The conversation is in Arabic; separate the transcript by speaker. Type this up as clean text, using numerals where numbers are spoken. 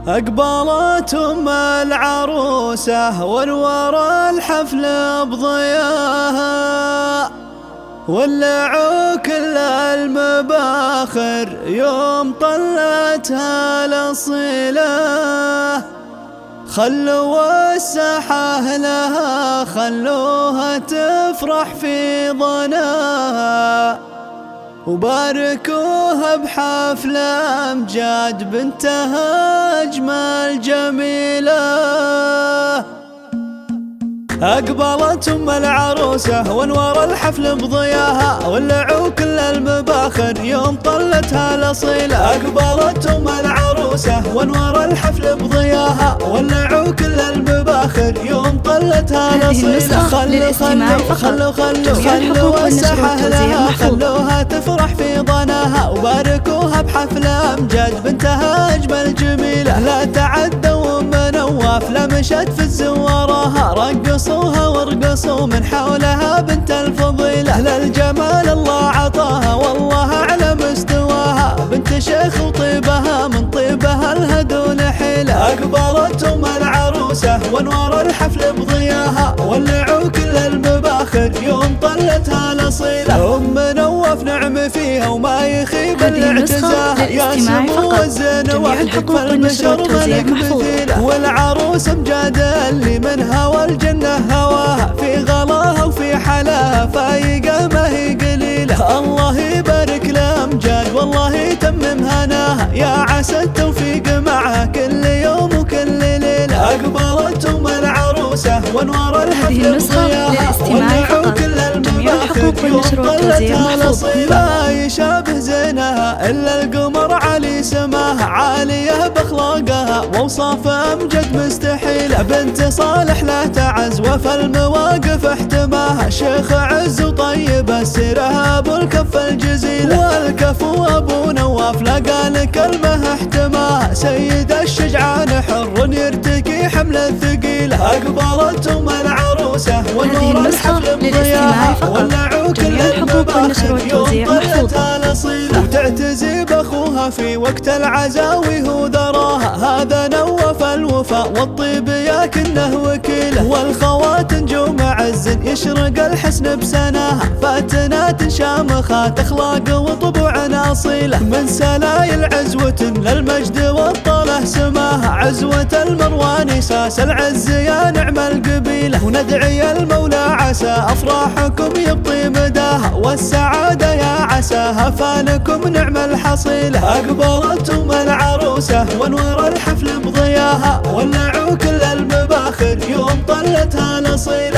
Speaker 1: أقبلت أم العروسة وانور الحفل بضياها، ولعوا كل المباخر يوم طلتها الأصيلة. خلوا الساحة لها، خلوها تفرح في ظناها، وباركوها بحفل أمجاد بنتها أجمل جميلة. أقبلت أم العروسة وانور الحفل بضياها، ولعوا كل المباخر يوم طلتها الأصيلة. أقبلت أم العروسة وانور الحفل بضياها، ولعوا كل المباخر يوم طلتها الأصيلة. خلوا الساحة لها، خلوها تفرح في ظناها، وباركوها بحفل أمجاد بنتها أجمل جميلة. لا تعدوا أم نواف لا مشت في الزوارها، رقصوها وارقصوا من حولها بنت الفضيلة. للجمال الله عطاها والله على مستواها، بنت شيخ وطيبها من طيبها الهدون حيلة. أقبلت أم العروسة وانور الحفل بضياها، ولعوا كل المباخر يوم طلتها الأصيلة. أم نواف نعم فيها وما يخيب الاعتزاء، يا سمو الزين وحدك فالبشر ملك مثيله. والعروس أمجاد اللي منها والجنة هواها، في غلاها وفي حلاها فايقة ما هي قليلة. الله يبارك لأمجاد والله يتمم هناها، يا عسى التوفيق معها كل يوم وكل ليلة. أقبلت أم العروسة وانور الحفل بضياها، ولعوا كل المباخر يوم طلتها الأصيلة. لا يشابه زينها إلا القمر علي سماها، عالية بأخلاقها وأوصاف أمجد مستحيلة. بنت صالح لا تعز وفي المواقف احتماها، شيخ عز وطيب السيرة أبو الكف الجزيلة. والكفو أبو نواف لقى لكلمه احتماها، سيد الشجعان حر يرتقي حمل الثقيلة. أقبلت أم العروسة ونور الحفل بضياها، ولعوا كل المباخر يوم طلتها الأصيلة. وتعتزي بأخوها في وقت العزاوي هو ذراها، هذا نوف الوفاء والطيب ياكنه وكيله. والخوات نجوم عز يشرق الحسن بسناها، فاتنات شامخات أخلاق وطبوع أصيلة. من سلايل عزوة للمجد والطله سماها، عزوة المرواني ساس العز يا نعم القبيلة. وندعي المولى عسى أفراحكم يبطي مداها، والسعادة يا عساها فالكم نعم الحصيلة. أقبلت أم العروسة وانور الحفل بضياها، ولعوا كل المباخر يوم طلتها الأصيلة.